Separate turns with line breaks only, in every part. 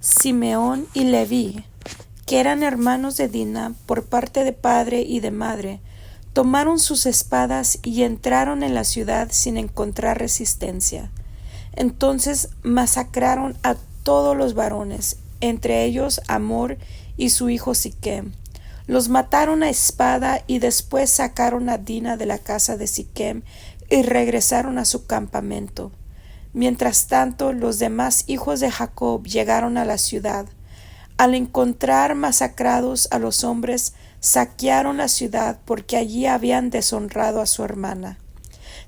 Simeón y Leví, que eran hermanos de Dina por parte de padre y de madre, tomaron sus espadas y entraron en la ciudad sin encontrar resistencia. Entonces masacraron a todos los varones, entre ellos Amor y su hijo Siquem. Los mataron a espada y después sacaron a Dina de la casa de Siquem y regresaron a su campamento. Mientras tanto, los demás hijos de Jacob llegaron a la ciudad. Al encontrar masacrados a los hombres, saquearon la ciudad porque allí habían deshonrado a su hermana.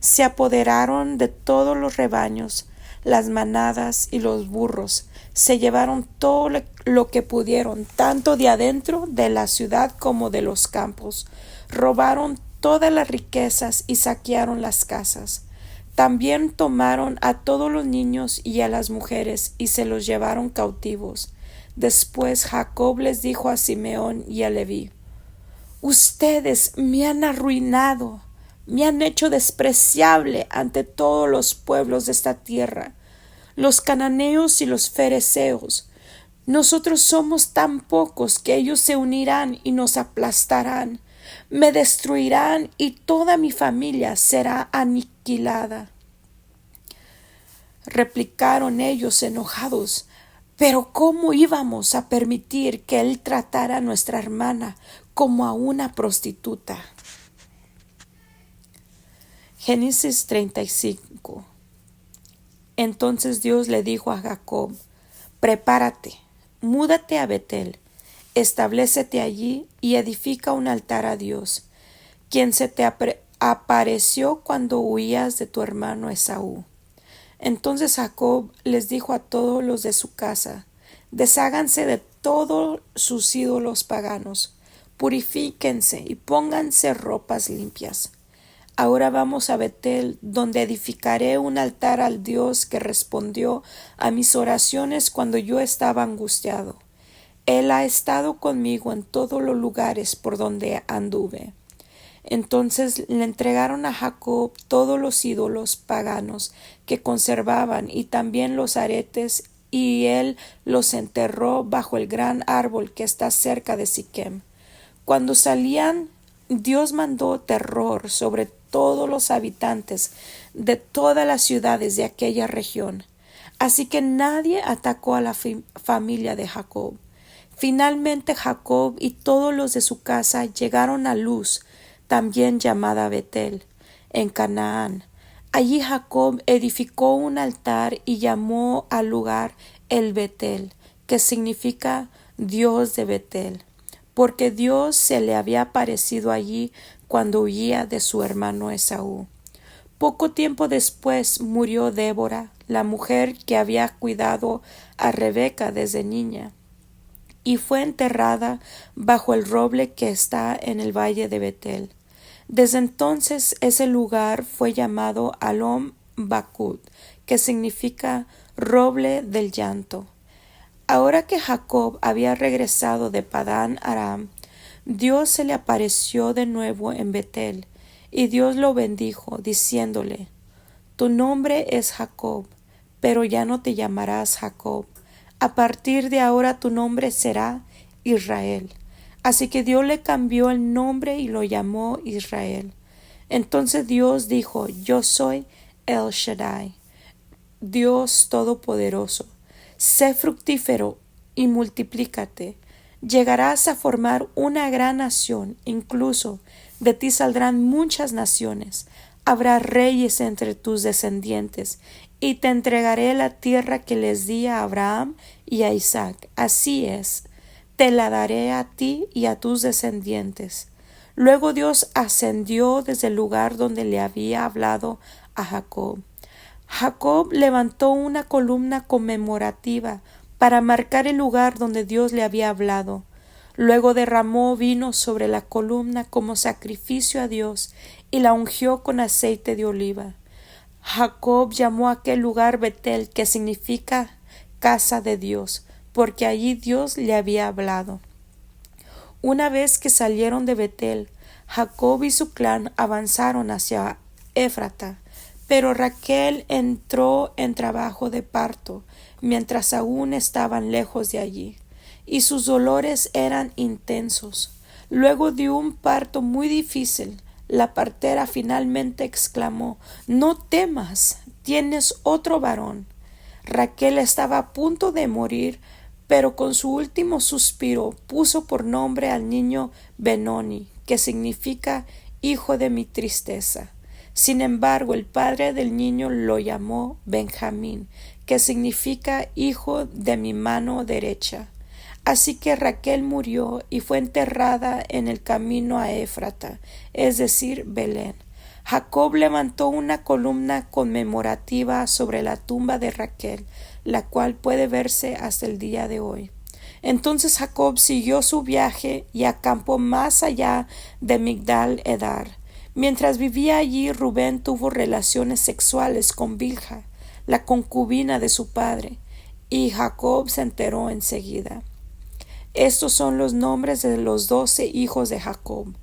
Se apoderaron de todos los rebaños, las manadas y los burros. Se llevaron todo lo que pudieron, tanto de adentro de la ciudad como de los campos. Robaron todas las riquezas y saquearon las casas. También tomaron a todos los niños y a las mujeres y se los llevaron cautivos. Después Jacob les dijo a Simeón y a Leví: Ustedes me han arruinado, me han hecho despreciable ante todos los pueblos de esta tierra, los cananeos y los fereceos. Nosotros somos tan pocos que ellos se unirán y nos aplastarán, me destruirán y toda mi familia será aniquilada. Replicaron ellos enojados: ¿Pero cómo íbamos a permitir que él tratara a nuestra hermana como a una prostituta? Génesis 35. Entonces Dios le dijo a Jacob: Prepárate, múdate a Betel, establécete allí y edifica un altar a Dios, quien se te apareció cuando huías de tu hermano Esaú. Entonces Jacob les dijo a todos los de su casa: Desháganse de todos sus ídolos paganos, purifíquense y pónganse ropas limpias. Ahora vamos a Betel, donde edificaré un altar al Dios que respondió a mis oraciones cuando yo estaba angustiado. Él ha estado conmigo en todos los lugares por donde anduve. Entonces le entregaron a Jacob todos los ídolos paganos que conservaban y también los aretes, y él los enterró bajo el gran árbol que está cerca de Siquem. Cuando salían, Dios mandó terror sobre todos los habitantes de todas las ciudades de aquella región, así que nadie atacó a la familia de Jacob. Finalmente Jacob y todos los de su casa llegaron a Luz, también llamada Betel, en Canaán. Allí Jacob edificó un altar y llamó al lugar el Betel, que significa Dios de Betel, porque Dios se le había aparecido allí cuando huía de su hermano Esaú. Poco tiempo después murió Débora, la mujer que había cuidado a Rebeca desde niña, y fue enterrada bajo el roble que está en el valle de Betel. Desde entonces ese lugar fue llamado Alom Bakut, que significa roble del llanto. Ahora que Jacob había regresado de Padán Aram, Dios se le apareció de nuevo en Betel, y Dios lo bendijo, diciéndole: Tu nombre es Jacob, pero ya no te llamarás Jacob. A partir de ahora tu nombre será Israel. Así que Dios le cambió el nombre y lo llamó Israel. Entonces Dios dijo: Yo soy El Shaddai, Dios Todopoderoso. Sé fructífero y multiplícate. Llegarás a formar una gran nación, incluso de ti saldrán muchas naciones. Habrá reyes entre tus descendientes, y te entregaré la tierra que les di a Abraham y a Isaac. Así es, te la daré a ti y a tus descendientes. Luego Dios ascendió desde el lugar donde le había hablado a Jacob. Jacob levantó una columna conmemorativa para marcar el lugar donde Dios le había hablado. Luego derramó vino sobre la columna como sacrificio a Dios y la ungió con aceite de oliva. Jacob llamó a aquel lugar Betel, que significa casa de Dios, porque allí Dios le había hablado. Una vez que salieron de Betel, Jacob y su clan avanzaron hacia Éfrata, pero Raquel entró en trabajo de parto mientras aún estaban lejos de allí, y sus dolores eran intensos. Luego de un parto muy difícil, la partera finalmente exclamó: «No temas, tienes otro varón». Raquel estaba a punto de morir, pero con su último suspiro puso por nombre al niño Benoni, que significa hijo de mi tristeza. Sin embargo, el padre del niño lo llamó Benjamín, que significa hijo de mi mano derecha. Así que Raquel murió y fue enterrada en el camino a Éfrata, es decir, Belén. Jacob levantó una columna conmemorativa sobre la tumba de Raquel, la cual puede verse hasta el día de hoy. Entonces Jacob siguió su viaje y acampó más allá de Migdal Edar. Mientras vivía allí, Rubén tuvo relaciones sexuales con Bilha, la concubina de su padre, y Jacob se enteró enseguida. Estos son los nombres de los 12 hijos de Jacob.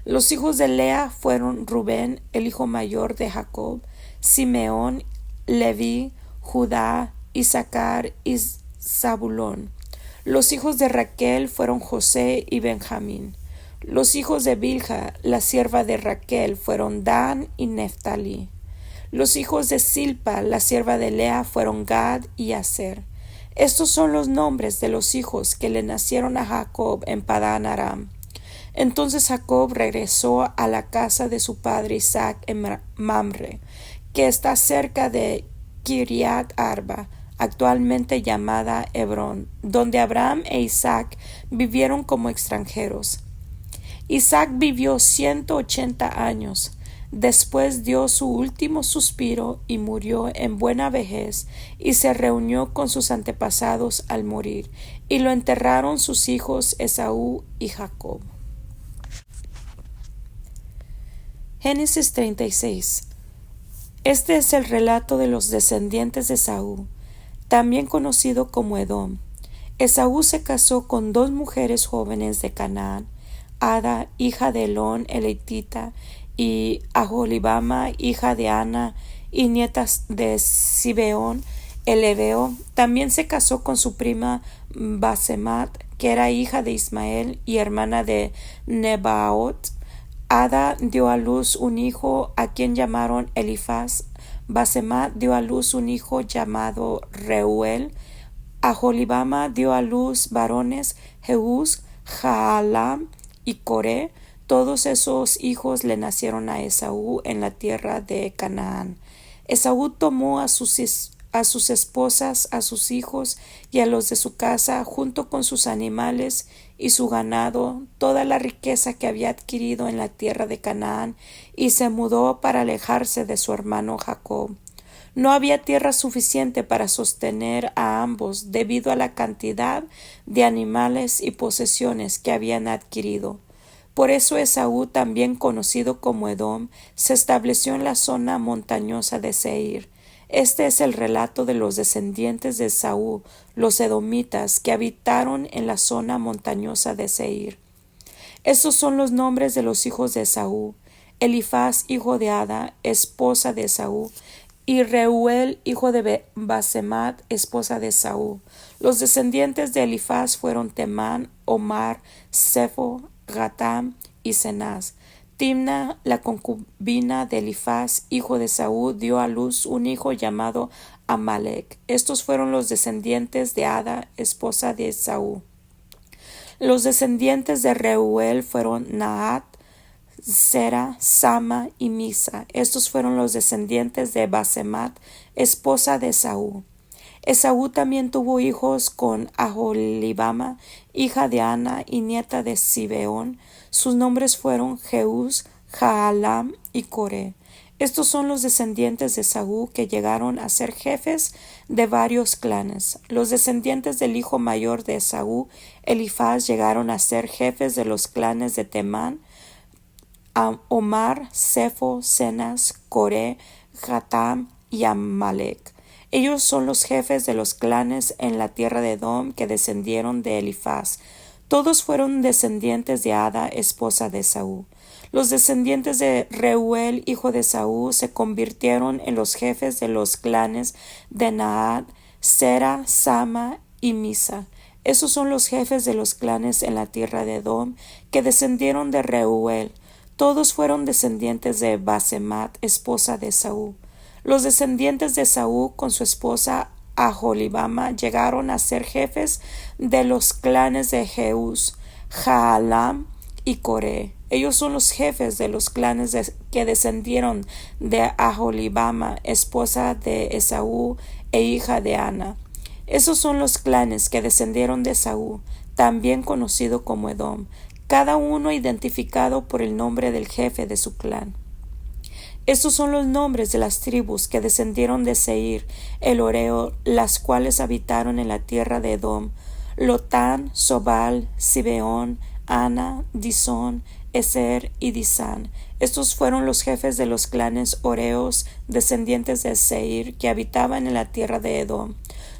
Los hijos de Lea fueron Rubén, el hijo mayor de Jacob, Simeón, Leví, Judá, Isaacar y Zabulón. Los hijos de Raquel fueron José y Benjamín. Los hijos de Bilha, la sierva de Raquel, fueron Dan y Neftalí. Los hijos de Silpa, la sierva de Lea, fueron Gad y Aser. Estos son los nombres de los hijos que le nacieron a Jacob en Padán Aram. Entonces Jacob regresó a la casa de su padre Isaac en Mamre, que está cerca de Kiriat Arba, actualmente llamada Hebrón, donde Abraham e Isaac vivieron como extranjeros. Isaac vivió 180 años. Después dio su último suspiro y murió en buena vejez, y se reunió con sus antepasados al morir, y lo enterraron sus hijos Esaú y Jacob. Génesis 36. Este es el relato de los descendientes de Esaú, también conocido como Edom. Esaú se casó con 2 mujeres jóvenes de Canaán, Ada, hija de Elón el Hitita, y Aholibama, hija de Ana, y nietas de Sibeón el Heveo. También se casó con su prima Basemat, que era hija de Ismael y hermana de Nebaot. Ada dio a luz un hijo a quien llamaron Elifaz. Basemat dio a luz un hijo llamado Reuel. Aholibama dio a luz varones Jeús, Jaalam y Coré. Todos esos hijos le nacieron a Esaú en la tierra de Canaán. Esaú tomó a sus esposas, a sus hijos y a los de su casa, junto con sus animales y su ganado, toda la riqueza que había adquirido en la tierra de Canaán, y se mudó para alejarse de su hermano Jacob. No había tierra suficiente para sostener a ambos debido a la cantidad de animales y posesiones que habían adquirido. Por eso Esaú, también conocido como Edom, se estableció en la zona montañosa de Seir. Este es el relato de los descendientes de Esaú, los edomitas, que habitaron en la zona montañosa de Seir. Estos son los nombres de los hijos de Esaú: Elifaz, hijo de Ada, esposa de Esaú, y Reuel, hijo de Basemat, esposa de Esaú. Los descendientes de Elifaz fueron Temán, Omar, Sefo, Gatam y Cenaz. Timna, la concubina de Elifaz, hijo de Esaú, dio a luz un hijo llamado Amalec. Estos fueron los descendientes de Ada, esposa de Esaú. Los descendientes de Reuel fueron Nahat, Zera, Sama y Misa. Estos fueron los descendientes de Basemat, esposa de Esaú. Esaú también tuvo hijos con Aholibama, hija de Ana y nieta de Sibeón. Sus nombres fueron Jeús, Jaalam y Coré. Estos son los descendientes de Esaú que llegaron a ser jefes de varios clanes. Los descendientes del hijo mayor de Esaú, Elifaz, llegaron a ser jefes de los clanes de Temán, Omar, Sefo, Cenaz, Coré, Gatam y Amalec. Ellos son los jefes de los clanes en la tierra de Edom que descendieron de Elifaz. Todos fueron descendientes de Ada, esposa de Esaú. Los descendientes de Reuel, hijo de Esaú, se convirtieron en los jefes de los clanes de Nahat, Sera, Sama y Misa. Esos son los jefes de los clanes en la tierra de Edom, que descendieron de Reuel. Todos fueron descendientes de Basemat, esposa de Esaú. Los descendientes de Esaú con su esposa Aholibama llegaron a ser jefes de los clanes de Jeús, Jaalam y Coré. Ellos son los jefes de los clanes que descendieron de Aholibama, esposa de Esaú e hija de Ana. Esos son los clanes que descendieron de Esaú, también conocido como Edom, cada uno identificado por el nombre del jefe de su clan. Estos son los nombres de las tribus que descendieron de Seir, el Oreo, las cuales habitaron en la tierra de Edom: Lotán, Sobal, Sibeón, Ana, Disón, Eser y Disán. Estos fueron los jefes de los clanes Oreos, descendientes de Seir, que habitaban en la tierra de Edom.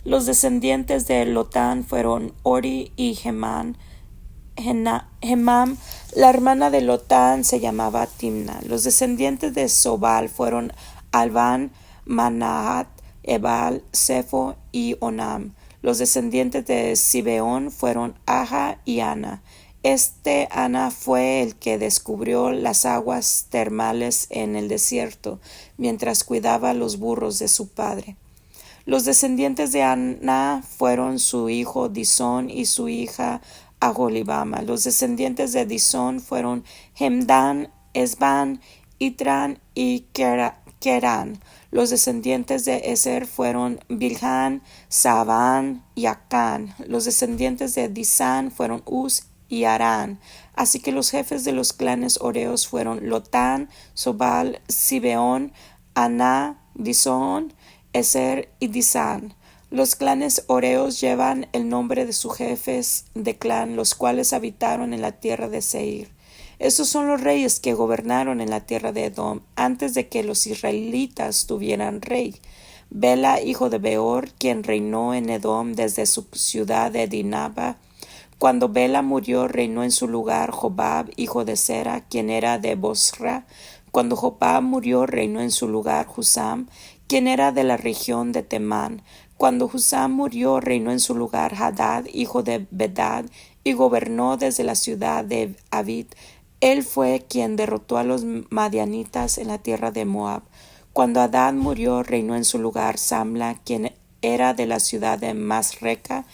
Los descendientes de Lotán fueron Ori y Hemam. La hermana de Lotán se llamaba Timna. Los descendientes de Sobal fueron Alván, Manahat, Ebal, Sefo y Onam. Los descendientes de Sibeón fueron Aja y Ana. Ana fue el que descubrió las aguas termales en el desierto, mientras cuidaba los burros de su padre. Los descendientes de Ana fueron su hijo Disón y su hija Aholibama. Los descendientes de Disón fueron Hemdán, Esban, Itran y Kerán. Los descendientes de Eser fueron Bilhán, Sabán y Acán. Los descendientes de Disán fueron Uz y Arán. Así que los jefes de los clanes oreos fueron Lotán, Sobal, Sibeón, Aná, Disón, Eser y Disán. Los clanes oreos llevan el nombre de sus jefes de clan, los cuales habitaron en la tierra de Seir. Estos son los reyes que gobernaron en la tierra de Edom antes de que los israelitas tuvieran rey. Bela, hijo de Beor, quien reinó en Edom desde su ciudad de Dinaba. Cuando Bela murió, reinó en su lugar Jobab, hijo de Sera, quien era de Bosra. Cuando Jobab murió, reinó en su lugar Husam, quien era de la región de Temán. Cuando Husam murió, reinó en su lugar Hadad, hijo de Bedad, y gobernó desde la ciudad de Avid. Él fue quien derrotó a los madianitas en la tierra de Moab. Cuando Hadad murió, reinó en su lugar Samla, quien era de la ciudad de Masreca.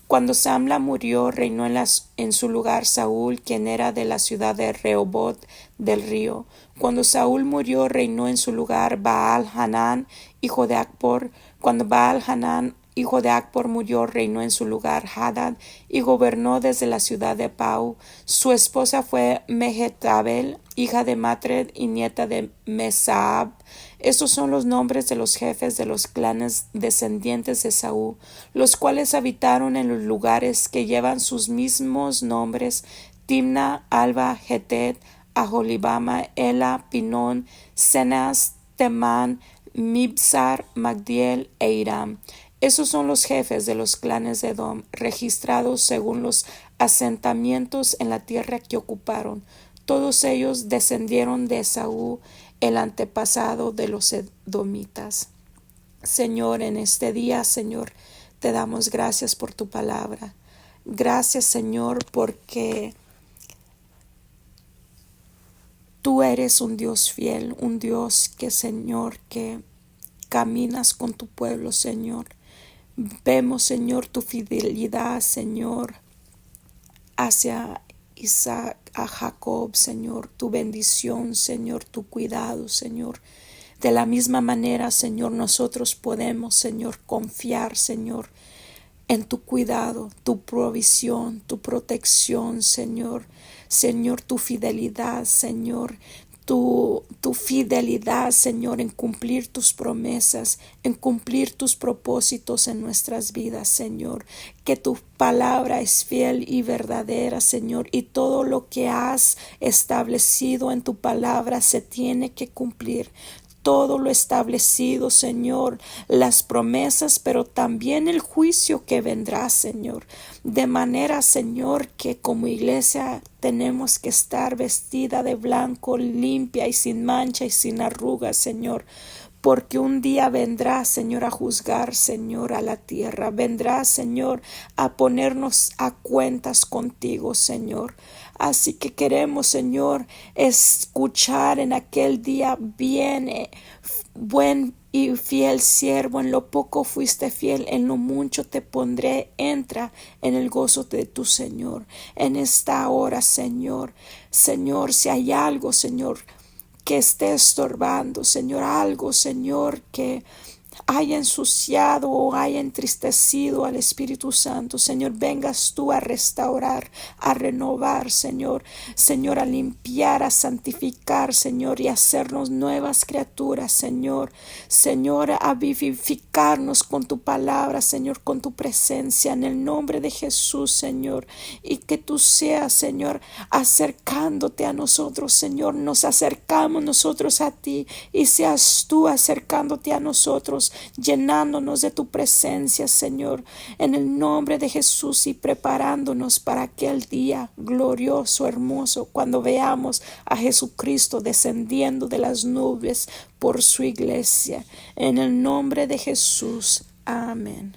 Cuando Samla murió, reinó en su lugar Saúl, quien era de la ciudad de Rehoboth del río. Cuando Saúl murió, reinó en su lugar Baal-Hanán, hijo de Acbor. Cuando Baal-Hanán, hijo de Acbor, murió, reinó en su lugar Hadad, y gobernó desde la ciudad de Pau. Su esposa fue Mehetabel, hija de Matred y nieta de Mesaab. Estos son los nombres de los jefes de los clanes descendientes de Saúl, los cuales habitaron en los lugares que llevan sus mismos nombres: Timna, Alba, Getet, Aholibama, Ela, Pinón, Cenas, Temán, Mibzar, Magdiel e Iram. Esos son los jefes de los clanes de Edom, registrados según los asentamientos en la tierra que ocuparon. Todos ellos descendieron de Esaú, el antepasado de los edomitas. Señor, en este día, Señor, te damos gracias por tu palabra. Gracias, Señor, porque tú eres un Dios fiel, un Dios que, Señor, que caminas con tu pueblo, Señor. Vemos, Señor, tu fidelidad, Señor, hacia Isaac, a Jacob, Señor, tu bendición, Señor, tu cuidado, Señor. De la misma manera, Señor, nosotros podemos, Señor, confiar, Señor, en tu cuidado, tu provisión, tu protección, Señor. Señor, tu fidelidad, Señor. Tu fidelidad, Señor, en cumplir tus promesas, en cumplir tus propósitos en nuestras vidas, Señor. Que tu palabra es fiel y verdadera, Señor, y todo lo que has establecido en tu palabra se tiene que cumplir. Todo lo establecido, Señor, las promesas, pero también el juicio que vendrá, Señor. De manera, Señor, que como iglesia tenemos que estar vestida de blanco, limpia y sin mancha y sin arrugas, Señor, porque un día vendrá, Señor, a juzgar, Señor, a la tierra. Vendrá, Señor, a ponernos a cuentas contigo, Señor. Así que queremos, Señor, escuchar en aquel día: viene, buen y fiel siervo, en lo poco fuiste fiel, en lo mucho te pondré, entra en el gozo de tu Señor. En esta hora, Señor, si hay algo, Señor, que esté estorbando, Señor, algo, Señor, que haya ensuciado o haya entristecido al Espíritu Santo, Señor, vengas tú a restaurar, a renovar, Señor, a limpiar, a santificar, Señor, y a hacernos nuevas criaturas, Señor, a vivificarnos con tu palabra, Señor, con tu presencia, en el nombre de Jesús, Señor, y que tú seas, Señor, acercándote a nosotros, Señor, nos acercamos nosotros a ti, y seas tú acercándote a nosotros, llenándonos de tu presencia, Señor, en el nombre de Jesús, y preparándonos para aquel día glorioso, hermoso, cuando veamos a Jesucristo descendiendo de las nubes por su iglesia. En el nombre de Jesús. Amén.